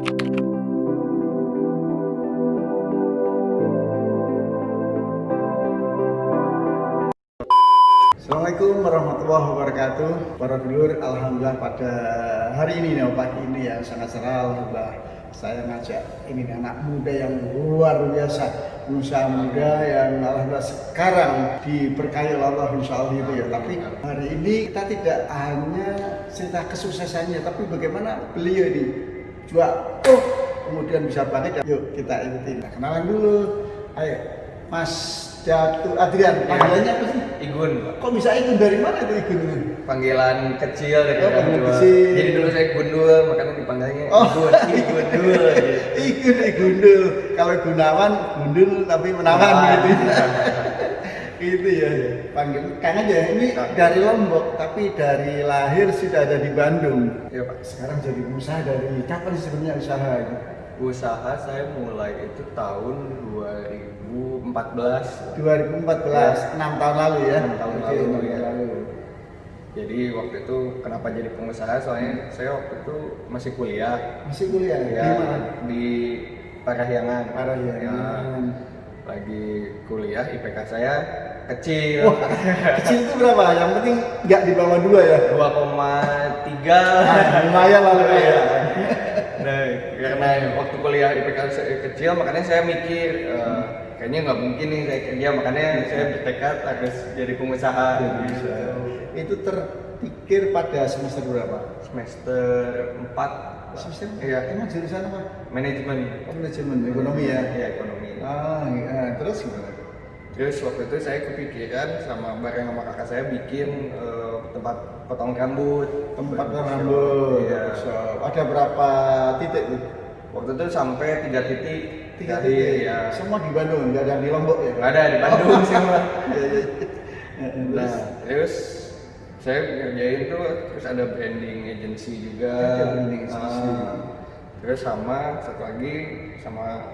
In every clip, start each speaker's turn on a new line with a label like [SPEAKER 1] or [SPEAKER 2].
[SPEAKER 1] Assalamualaikum warahmatullahi wabarakatuh. Para dulur, alhamdulillah pada hari ini pagi ini yang sangat cerah, alhamdulillah saya ngajak ini anak muda yang luar biasa, pengusaha muda yang alhamdulillah sekarang diberkahi oleh Allah insyaallah itu ya. Tapi hari ini kita tidak hanya cerita kesuksesannya, tapi bagaimana beliau ini jatuh kemudian bisa bangkit. Yuk kita ikutin. Nah, kenalan dulu. Ayo, Mas Jatuh Adrian, panggilannya apa sih?
[SPEAKER 2] Igun.
[SPEAKER 1] Kok bisa Igun? Dari mana itu Igun?
[SPEAKER 2] Panggilan kecil dari orang
[SPEAKER 1] panggilan
[SPEAKER 2] tua.
[SPEAKER 1] kecil.
[SPEAKER 2] Jadi dulu saya Gundul, makanya dipanggilnya Igun dulu.
[SPEAKER 1] Igun, Gundul. Kalau Gunawan, Gundul tapi menawan gitu. Gitu ya. Panggil Kang aja. Ini dari Lombok tapi dari lahir sudah ada di Bandung.
[SPEAKER 2] Iya, Pak.
[SPEAKER 1] Sekarang jadi pengusaha dari kapan sih sebenarnya usaha itu?
[SPEAKER 2] Usaha saya mulai itu tahun 2014.
[SPEAKER 1] 2014, 6 tahun lalu ya.
[SPEAKER 2] 6 tahun
[SPEAKER 1] Oke,
[SPEAKER 2] lalu,
[SPEAKER 1] 6 tahun
[SPEAKER 2] ya.
[SPEAKER 1] lalu.
[SPEAKER 2] Jadi waktu itu kenapa jadi pengusaha? Soalnya saya waktu itu masih kuliah.
[SPEAKER 1] Masih kuliah ya?
[SPEAKER 2] Ya,
[SPEAKER 1] Di mana?
[SPEAKER 2] di Parahyangan.
[SPEAKER 1] Parahyangan.
[SPEAKER 2] Ya, lagi kuliah IPK saya kecil.
[SPEAKER 1] Wah, kecil itu berapa? Yang penting nggak di bawah 2 ya?
[SPEAKER 2] 2,3.
[SPEAKER 1] Lumayan lah ya.
[SPEAKER 2] Nah, karena waktu kuliah IPK saya kecil, makanya saya mikir kayaknya nggak mungkin nih saya kerja, makanya saya bertekad harus jadi pengusaha.
[SPEAKER 1] Bisa. Itu terpikir pada semester berapa?
[SPEAKER 2] Semester 4.
[SPEAKER 1] Semester?
[SPEAKER 2] Iya.
[SPEAKER 1] Emang jurusan apa?
[SPEAKER 2] Manajemen.
[SPEAKER 1] Oh, manajemen ekonomi ya?
[SPEAKER 2] Iya, ekonomi.
[SPEAKER 1] Ah, iya. Terus gimana?
[SPEAKER 2] Terus waktu itu saya kepikiran bareng sama kakak saya bikin tempat potong rambut.
[SPEAKER 1] Tempat rambut.
[SPEAKER 2] Iya.
[SPEAKER 1] Ada berapa titik tuh?
[SPEAKER 2] Waktu itu sampai 3 titik.
[SPEAKER 1] 3 titik.
[SPEAKER 2] Ya.
[SPEAKER 1] Semua di Bandung, nggak ada di Lombok ya?
[SPEAKER 2] Nggak ada di Bandung semua.
[SPEAKER 1] Iya, iya.
[SPEAKER 2] Nah, terus saya ngerjain tuh, terus ada branding agency juga.
[SPEAKER 1] Ada branding agency.
[SPEAKER 2] Terus sama satu lagi sama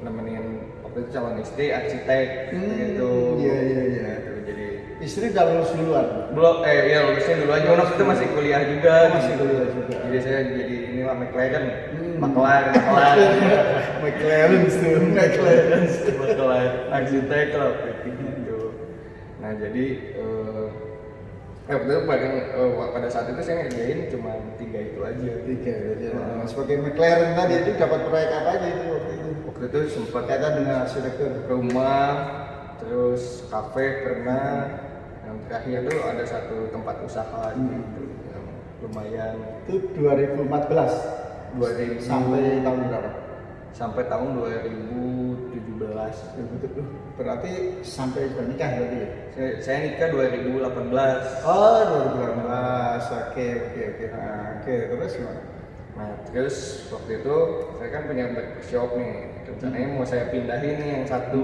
[SPEAKER 2] nemenin waktu itu calon istri arsitek gitu.
[SPEAKER 1] Iya, iya, iya.
[SPEAKER 2] Gitu, jadi
[SPEAKER 1] Istri udah lulus duluan?
[SPEAKER 2] belum, ya lulusnya dulu aja. Waktu itu masih kuliah juga.
[SPEAKER 1] Masih kuliah juga.
[SPEAKER 2] Jadi saya jadi inilah McLaren,
[SPEAKER 1] McLaren
[SPEAKER 2] arsitek lah waktu itu gitu. Nah jadi waktu itu pada saat itu saya ngerjain cuma 3 itu aja.
[SPEAKER 1] 3 ya. Sebagai McLaren tadi itu dapat proyek apa aja itu waktu itu?
[SPEAKER 2] Waktu itu sempat
[SPEAKER 1] Kaitan dengan arsitektur.
[SPEAKER 2] rumah, terus kafe pernah, yang terakhir tuh ada satu tempat usaha gitu yang lumayan.
[SPEAKER 1] Itu 2014 sampai tahun berapa?
[SPEAKER 2] Sampai tahun 2017.
[SPEAKER 1] Berarti sampai sudah nikah berarti ya?
[SPEAKER 2] Saya nikah 2018.
[SPEAKER 1] Oh, 2018. Oke. Nah, oke, terus gimana?
[SPEAKER 2] Nah, terus waktu itu saya kan punya barbershop nih. Rencananya mau saya pindahin nih yang satu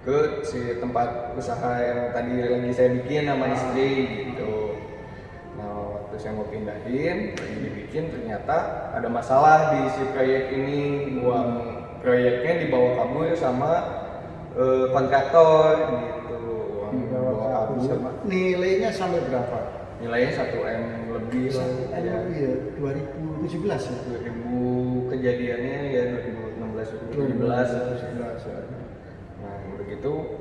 [SPEAKER 2] ke si tempat usaha yang tadi lagi saya bikin sama istri gitu. Nah, waktu saya mau pindahin, lagi dibikin ternyata ada masalah di si proyek ini. Uang proyeknya dibawa kabur sama kontraktor gitu. Uang dibawa kabur.
[SPEAKER 1] Sama nilainya sampai berapa?
[SPEAKER 2] Nilainya 1 M lebih lah. Ya.
[SPEAKER 1] Iya, 2017 ya?
[SPEAKER 2] 2000 kejadiannya ya 2016 2017. Nah, begitu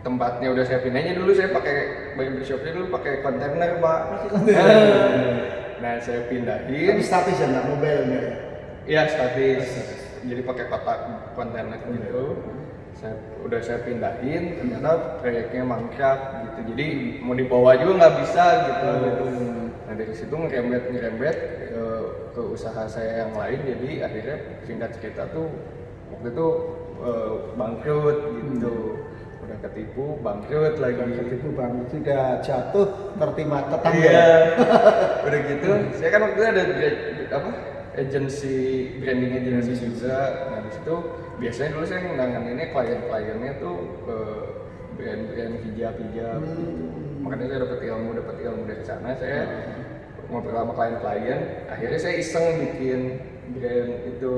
[SPEAKER 2] tempatnya udah saya pindahnya dulu saya pakai barbershopnya dulu pakai kontainer, Pak. Nah, saya pindahin.
[SPEAKER 1] Tapi statis ya, nggak mobile ya?
[SPEAKER 2] Iya, statis. Jadi pakai kotak kontainer gitu. Saya pindahin, ternyata proyeknya mangkrak gitu. Jadi mau dibawa juga nggak bisa gitu. Nah, dari situ ngerembet ke usaha saya yang lain. Jadi akhirnya singkat cerita tuh waktu itu bangkrut gitu. Udah ketipu, bangkrut lagi.
[SPEAKER 1] Sudah jatuh, tertimpa tetangga.
[SPEAKER 2] Iya. Udah gitu, saya kan waktu itu ada branding agency juga. Nah, di situ biasanya dulu saya nanganinnya klien-kliennya tuh brand-brand hijab gitu. Makanya saya dapat ilmu dari sana. Saya ngobrol sama klien-klien, akhirnya saya iseng bikin brand itu.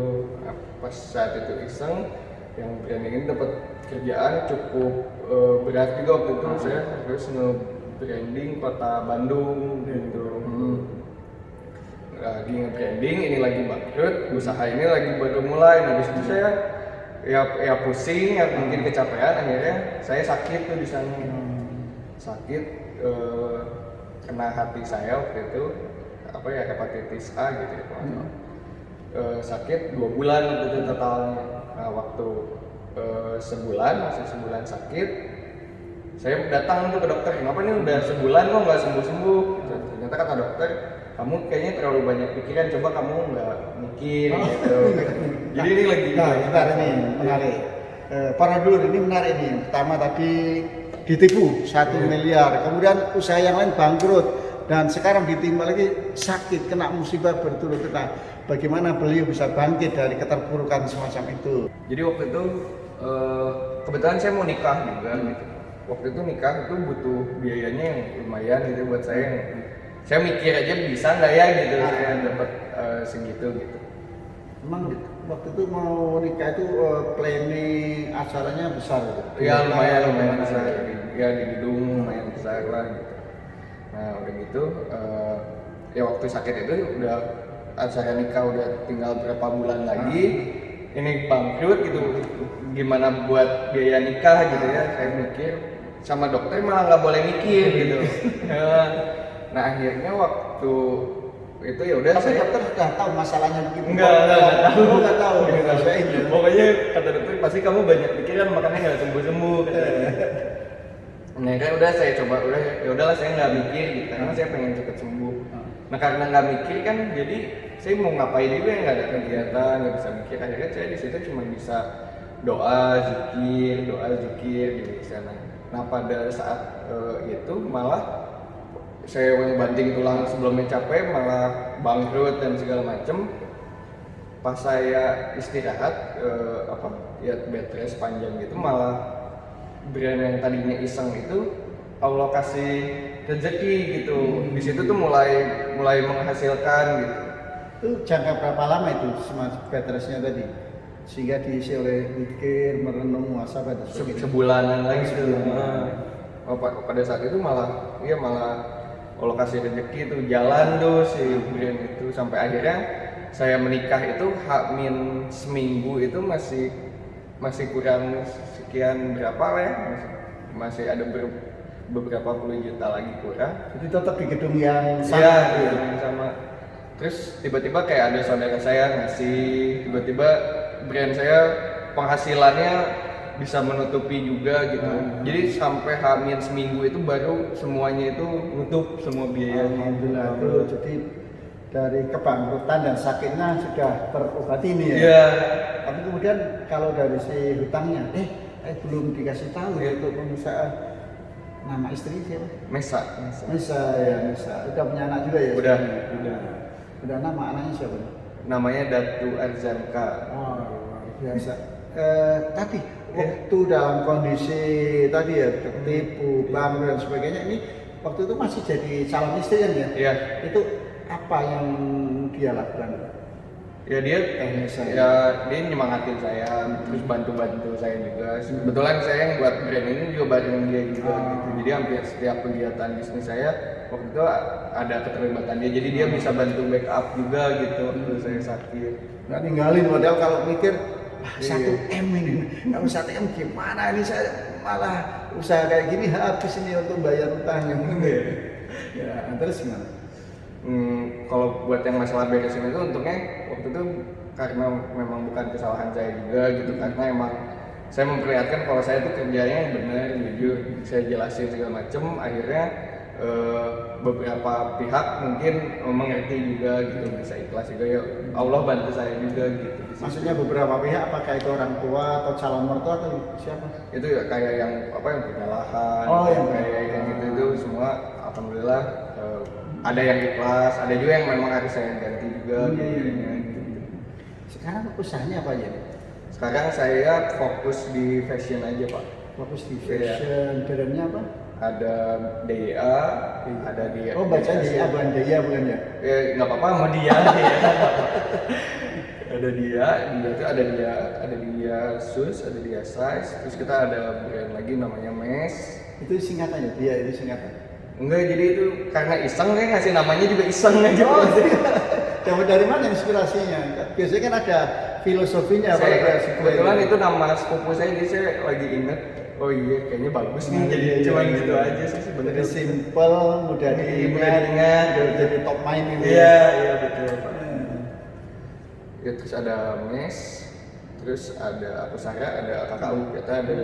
[SPEAKER 2] Pas saat itu iseng, yang brand ini dapat kerjaan cukup berat juga waktu itu. Saya harus nge-branding kota Bandung gitu. lagi nge-branding, ini lagi bangkrut, usaha ini lagi baru mulai. Nah, habis itu saya ya pusing, ya mungkin kecapean, akhirnya saya sakit tuh di sana. Sakit kena hati saya waktu itu apa ya, hepatitis A gitu ya. Sakit 2 bulan waktu itu totalnya. Nah, waktu masih sebulan sakit, saya datang tuh ke dokter, kenapa nih udah sebulan kok nggak sembuh-sembuh gitu. Ternyata kata dokter, kamu kayaknya terlalu banyak pikiran, coba kamu nggak mikir gitu. Jadi ini lagi
[SPEAKER 1] bentar, ini menarik. Para dulur, ini menarik nih. Pertama tadi ditipu 1 miliar, kemudian usaha yang lain bangkrut, dan sekarang ditimpa lagi sakit, kena musibah berturut-turut. Nah, bagaimana beliau bisa bangkit dari keterpurukan semacam itu?
[SPEAKER 2] Jadi waktu itu kebetulan saya mau nikah juga gitu. Waktu itu nikah itu butuh biayanya yang lumayan gitu buat saya. Saya mikir aja bisa nggak ya gitu, saya dapat segitu gitu.
[SPEAKER 1] Emang waktu itu mau nikah itu planning acaranya besar gitu?
[SPEAKER 2] Ya lumayan besar, ya di gedung lumayan besar lah gitu. Nah udah gitu, ya waktu sakit itu udah acara nikah udah tinggal berapa bulan lagi, ini bangkrut gitu, gimana buat biaya nikah gitu ya. Saya mikir, sama dokter malah nggak boleh mikir gitu. Nah akhirnya waktu itu ya udah.
[SPEAKER 1] Tapi dokter sudah tahu masalahnya begitu?
[SPEAKER 2] Nggak tahu.
[SPEAKER 1] Gitu.
[SPEAKER 2] Pokoknya kata dokter pasti kamu banyak pikiran makanya nggak sembuh-sembuh. Nah kan udah saya coba, ya udahlah saya nggak mikir gitu, karena saya pengen cepet sembuh. Nah karena nggak mikir kan, jadi saya mau ngapain juga nggak ada kegiatan, nggak bisa mikir. Akhirnya saya di situ cuma bisa doa zikir di sana. Nah pada saat itu malah saya yang banting tulang sebelumnya capek, malah bangkrut dan segala macem. Pas saya istirahat, ya bed rest panjang gitu, malah brand yang tadinya iseng itu Allah kasih rezeki gitu. Di situ tuh mulai menghasilkan gitu.
[SPEAKER 1] Itu jangka berapa lama itu semacam bed restnya tadi? Sehingga diisi oleh mikir, merenung, muhasabah dan sebagainya.
[SPEAKER 2] Sebulanan lagi gitu. Pada saat itu malah Allah kasih rezeki tuh, jalan tuh si brand itu, sampai akhirnya saya menikah itu H-min seminggu itu masih kurang sekian berapa lah ya, masih ada beberapa puluh juta lagi kurang.
[SPEAKER 1] Jadi tetap di gedung yang sama.
[SPEAKER 2] Iya, di gedung yang sama. Terus tiba-tiba kayak ada saudara saya ngasih, tiba-tiba brand saya penghasilannya bisa menutupi juga gitu. Jadi sampai H-min seminggu itu baru semuanya itu nutup semua biayanya.
[SPEAKER 1] Alhamdulillah itu. Jadi dari kebangkrutan dan sakitnya sudah terobati nih ya.
[SPEAKER 2] Iya.
[SPEAKER 1] Tapi kemudian kalau dari si hutangnya, belum dikasih tahu ya untuk pengusaha. Nama istri siapa?
[SPEAKER 2] Mesa.
[SPEAKER 1] Mesa. Udah punya anak juga ya?
[SPEAKER 2] Udah.
[SPEAKER 1] Udah, nama anaknya siapa?
[SPEAKER 2] Namanya Datu Arzanka.
[SPEAKER 1] Oh, biasa. Tadi waktu dalam kondisi tadi ya tertipu, bangkrut dan sebagainya, ini waktu itu masih jadi calon istri kan ya?
[SPEAKER 2] Iya.
[SPEAKER 1] Itu apa yang dia lakukan?
[SPEAKER 2] Ya dia nyemangatin saya, terus bantu saya juga. Kebetulan saya yang buat brand ini juga bareng dia juga gitu. Jadi hampir setiap kegiatan bisnis saya waktu itu ada keterlibatan dia. Jadi dia bisa bantu backup juga gitu waktu saya sakit.
[SPEAKER 1] Nggak ninggalin, modal kalau mikir 1M ini, kalau 1M gimana ini, saya malah usaha kayak gini habis ini untuk bayar utang yang ya, terus gimana?
[SPEAKER 2] Kalau buat yang masalah beresin itu untungnya waktu itu karena memang bukan kesalahan saya juga gitu, karena emang saya memperlihatkan kalau saya tuh kerjanya yang benar, jujur, saya jelasin segala macem. Akhirnya beberapa pihak mungkin mengerti juga gitu, bisa ikhlas juga, ya Allah bantu saya juga gitu.
[SPEAKER 1] Maksudnya beberapa pihak, apakah itu orang tua atau calon mertua atau siapa?
[SPEAKER 2] Itu ya kayak yang punya lahan,
[SPEAKER 1] yang
[SPEAKER 2] kayak gitu itu semua alhamdulillah ada yang ikhlas, ada juga yang memang harus saya ganti juga biayanya gitu.
[SPEAKER 1] Sekarang usahanya apa aja?
[SPEAKER 2] Sekarang saya fokus di fashion aja Pak.
[SPEAKER 1] Fokus di fashion, brandnya apa?
[SPEAKER 2] Ada DIA, ada DIA.
[SPEAKER 1] Oh baca DIA bukan DIA bukan ya?
[SPEAKER 2] Ya nggak apa-apa, mau DIA. Ada DIA itu ada DIA Sus, ada DIA Size, terus kita ada brand lagi namanya Mes.
[SPEAKER 1] Itu singkatannya, DIA itu singkatan?
[SPEAKER 2] Enggak, jadi itu karena iseng, saya ngasih namanya juga iseng aja.
[SPEAKER 1] Dapat dari mana inspirasinya? Biasanya kan ada filosofinya.
[SPEAKER 2] Saya
[SPEAKER 1] kreasi kue
[SPEAKER 2] kebetulan
[SPEAKER 1] ini.
[SPEAKER 2] itu nama sepupu saya, jadi saya lagi inget. Oh iya, kayaknya bagus nih.
[SPEAKER 1] Oh,
[SPEAKER 2] Jadi
[SPEAKER 1] iya,
[SPEAKER 2] cuma
[SPEAKER 1] iya,
[SPEAKER 2] gitu
[SPEAKER 1] iya.
[SPEAKER 2] aja sih sebenarnya.
[SPEAKER 1] Jadi simple, mudah diingat, jadi top main ini.
[SPEAKER 2] Iya, iya betul Pak.
[SPEAKER 1] Hmm.
[SPEAKER 2] Ya, terus ada mes, terus ada Pusara, ada KKU, kita ada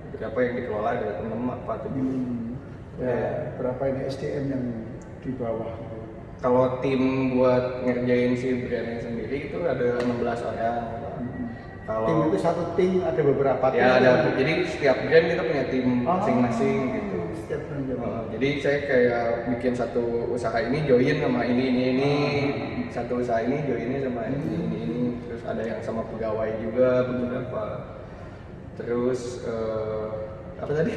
[SPEAKER 2] beberapa yang dikelola, ada 6 apa 7.
[SPEAKER 1] Ya, berapa ini SDM yang di bawah?
[SPEAKER 2] Kalau tim buat ngerjain si brandnya sendiri itu ada 16 orang. Kalau
[SPEAKER 1] Tim itu satu tim ada beberapa tim.
[SPEAKER 2] ya ada, jadi setiap brand kita punya tim
[SPEAKER 1] Oh,
[SPEAKER 2] masing-masing gitu.
[SPEAKER 1] Setiap brand juga.
[SPEAKER 2] Jadi saya kayak bikin satu usaha ini join sama ini, satu usaha ini joinnya sama ini, terus ada yang sama pegawai juga beberapa. Terus apa tadi?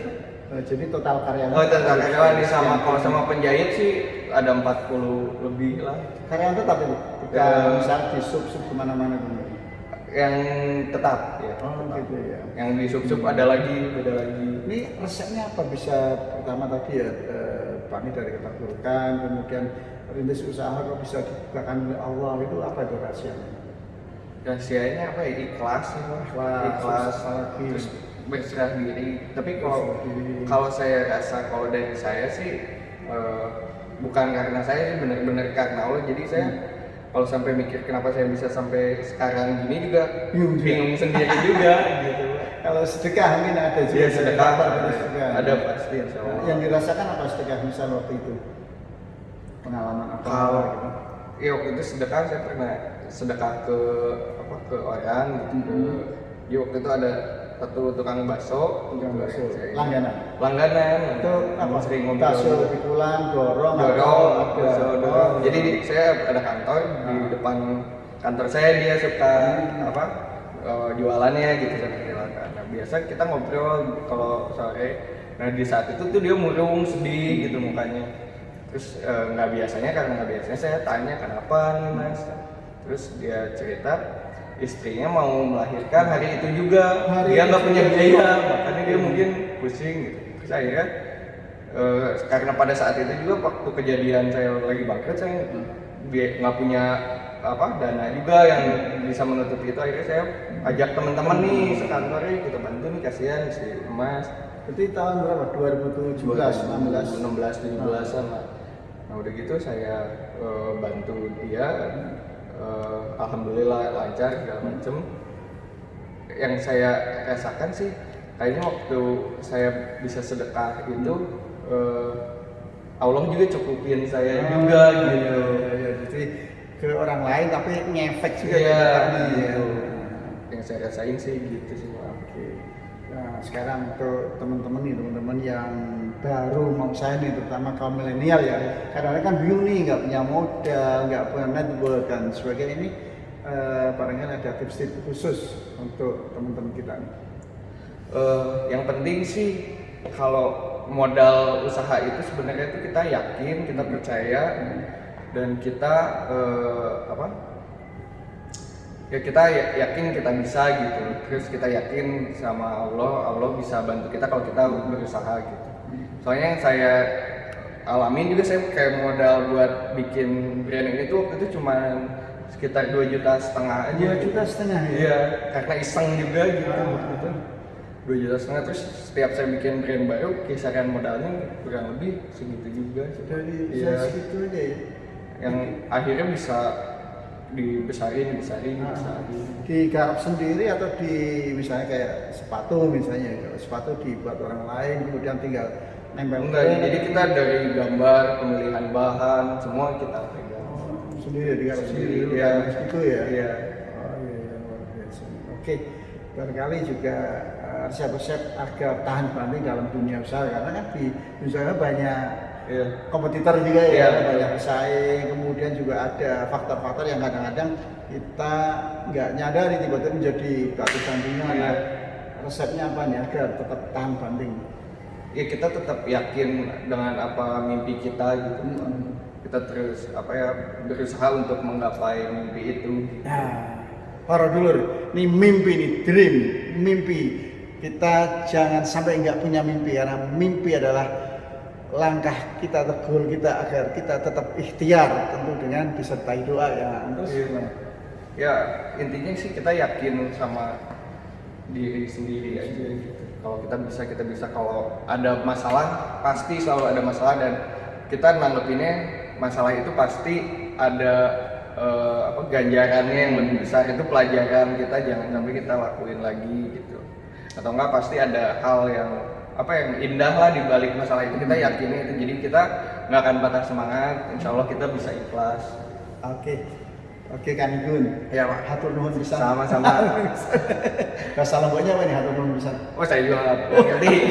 [SPEAKER 1] Jadi total karyawan.
[SPEAKER 2] Oh, total karyawan nih kalau sama penjahit sih ada 40 lebih lah.
[SPEAKER 1] Karyawan tetap itu. Bukan
[SPEAKER 2] Ya.
[SPEAKER 1] misal di sub kemana-mana dulu.
[SPEAKER 2] Yang tetap ya.
[SPEAKER 1] Oh
[SPEAKER 2] tetap.
[SPEAKER 1] gitu ya.
[SPEAKER 2] Yang di sub ada lagi, beda lagi.
[SPEAKER 1] Ini resepnya apa? Bisa pertama tadi ya Pani dari keterburukan, kemudian rintis usaha kok bisa dibukakan oleh Allah, itu apa itu rahasianya?
[SPEAKER 2] Rahasianya apa ya? Ikhlas ya, Pak.
[SPEAKER 1] Ikhlas,
[SPEAKER 2] Terus berserah diri. Tapi kalau
[SPEAKER 1] Berserah diri.
[SPEAKER 2] kalau saya rasa kalau dari saya sih bukan karena saya sih, benar-benar karena Allah. Jadi saya kalau sampai mikir kenapa saya bisa sampai sekarang gini juga bingung sendiri juga gitu.
[SPEAKER 1] Kalau sedekah mungkin ada juga.
[SPEAKER 2] Iya, sedekah
[SPEAKER 1] sedekah.
[SPEAKER 2] ada pasti insya Allah.
[SPEAKER 1] Yang dirasakan apa sedekah misal waktu itu? Pengalaman apa?
[SPEAKER 2] Kalau
[SPEAKER 1] gitu?
[SPEAKER 2] ya waktu itu sedekah saya pernah sedekah ke orang gitu. Jadi waktu itu ada satu tukang bakso,
[SPEAKER 1] Tukang bakso.
[SPEAKER 2] Saya-
[SPEAKER 1] Langganan?
[SPEAKER 2] Langganan.
[SPEAKER 1] Itu apa?
[SPEAKER 2] Sering ngobrol.
[SPEAKER 1] Bakso pikulan, dorong,
[SPEAKER 2] Dorong,
[SPEAKER 1] atau
[SPEAKER 2] bakso
[SPEAKER 1] ada?
[SPEAKER 2] dorong.
[SPEAKER 1] Oh.
[SPEAKER 2] Jadi saya ada kantor di depan kantor saya, dia suka jualannya gitu sambil jualan. Nah biasa kita ngobrol kalau sore. Nah di saat itu tuh dia murung, sedih gitu mukanya. Terus nggak biasanya, karena nggak biasanya saya tanya kenapa nih mas. Terus dia cerita istrinya mau melahirkan hari itu juga, dia nggak punya biaya, makanya dia mungkin pusing gitu. Terus akhirnya karena pada saat itu juga waktu kejadian saya lagi bangkrut, saya nggak punya dana juga yang bisa menutupi itu. Akhirnya saya ajak teman-teman nih sekantornya, kita bantu nih, kasihan si emas.
[SPEAKER 1] Berarti tahun berapa? 2017, 16?
[SPEAKER 2] 16, 17-an lah. Nah udah gitu saya bantu dia, alhamdulillah lancar segala macem. Yang saya rasakan sih kayaknya waktu saya bisa sedekah itu Allah juga cukupin saya juga gitu.
[SPEAKER 1] Iya, jadi ke orang lain tapi ngefek juga
[SPEAKER 2] Iya,
[SPEAKER 1] ke kami, ya.
[SPEAKER 2] gitu. Yang saya rasain sih gitu sih Pak.
[SPEAKER 1] Oke. Nah, sekarang untuk teman-teman nih, teman-teman yang baru mau usaha nih, terutama kaum milenial ya. Kadang-kadang kan bingung nih, nggak punya modal, nggak punya network dan sebagainya. Ini barangkali ada tips-tips khusus untuk teman-teman kita nih.
[SPEAKER 2] Yang penting sih kalau modal usaha itu sebenarnya itu kita yakin, kita percaya, dan kita ya kita yakin kita bisa gitu. Terus kita yakin sama Allah bisa bantu kita kalau kita berusaha gitu. Soalnya yang saya alamin juga, saya kayak modal buat bikin brand ini tuh waktu itu cuma sekitar 2,5 juta aja.
[SPEAKER 1] 2,5 juta ya?
[SPEAKER 2] Iya, karena iseng juga gitu waktu itu. 2,5 juta, terus setiap saya bikin brand baru kisaran modalnya kurang lebih segitu juga.
[SPEAKER 1] Dari
[SPEAKER 2] Iya.
[SPEAKER 1] segitu aja ya.
[SPEAKER 2] Yang akhirnya bisa dibesarin.
[SPEAKER 1] Digarap sendiri atau di misalnya kayak sepatu misalnya, kalau sepatu dibuat orang lain kemudian tinggal nempel.
[SPEAKER 2] Enggak, jadi kita dari gambar, pemilihan bahan, semua kita pegang.
[SPEAKER 1] Sendiri digarap sendiri dulu
[SPEAKER 2] Iya.
[SPEAKER 1] kan, gitu ya.
[SPEAKER 2] Iya.
[SPEAKER 1] Oh iya, luar biasa. Oke, barangkali juga resep-resep agar tahan banting dalam dunia usaha, karena kan di usaha banyak
[SPEAKER 2] Iya.
[SPEAKER 1] kompetitor juga ya,
[SPEAKER 2] Iya,
[SPEAKER 1] banyak pesaing, kemudian juga ada faktor-faktor yang kadang-kadang kita nggak nyadari tiba-tiba menjadi batu sandungan.
[SPEAKER 2] Iya.
[SPEAKER 1] Nah, resepnya apa nih agar tetap tahan banting?
[SPEAKER 2] Ya kita tetap yakin dengan apa mimpi kita gitu. Kita terus berusaha untuk menggapai mimpi itu.
[SPEAKER 1] Nah, para dulur, ini mimpi nih, dream, mimpi. Kita jangan sampai nggak punya mimpi, karena mimpi adalah langkah kita atau goal kita agar kita tetap ikhtiar, tentu dengan disertai doa ya. Terus
[SPEAKER 2] ya intinya sih kita yakin sama diri sendiri aja gitu. Kalau kita bisa. Kalau ada masalah pasti selalu ada masalah, dan kita nanggepinnya masalah itu pasti ada ganjarannya yang lebih besar. Itu pelajaran kita, jangan sampai kita lakuin lagi gitu. Atau enggak pasti ada hal yang yang indah lah di balik masalah itu, kita yakini itu. Jadi kita nggak akan patah semangat, insya Allah kita bisa ikhlas.
[SPEAKER 1] Oke Kang Igun.
[SPEAKER 2] Ya Pak.
[SPEAKER 1] Hatur nuhun pisan.
[SPEAKER 2] Sama-sama.
[SPEAKER 1] Bahasa Lomboknya apa nih hatur nuhun pisan?
[SPEAKER 2] Oh saya juga ngerti.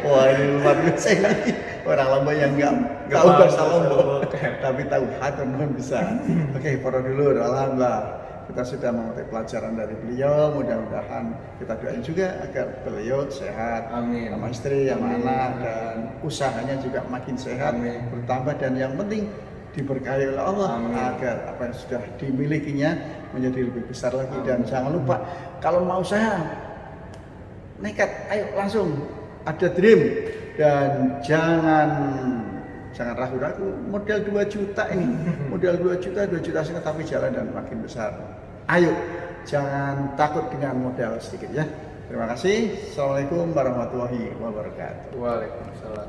[SPEAKER 1] Wah ini luar biasa ini. Orang Lombok yang nggak tahu
[SPEAKER 2] paham
[SPEAKER 1] bahasa Lombok,
[SPEAKER 2] Lombok.
[SPEAKER 1] tapi tahu hatur nuhun pisan. Oke para dulur, alhamdulillah kita sudah memetik pelajaran dari beliau. Mudah-mudahan kita doain juga agar beliau sehat,
[SPEAKER 2] Amin.
[SPEAKER 1] sama istri, sama anak, dan usahanya juga makin sehat,
[SPEAKER 2] Amin.
[SPEAKER 1] bertambah, dan yang penting diberkahi oleh Allah.
[SPEAKER 2] Amin.
[SPEAKER 1] Agar apa yang sudah dimilikinya menjadi lebih besar lagi. Dan jangan lupa kalau mau usaha nekat, ayo langsung, ada dream, dan jangan ragu-ragu. Modal 2 juta ini, modal 2 juta setengah, tapi jalan dan makin besar. Ayo, jangan takut dengan modal sedikit ya. Terima kasih. Assalamualaikum warahmatullahi wabarakatuh.
[SPEAKER 2] Waalaikumsalam.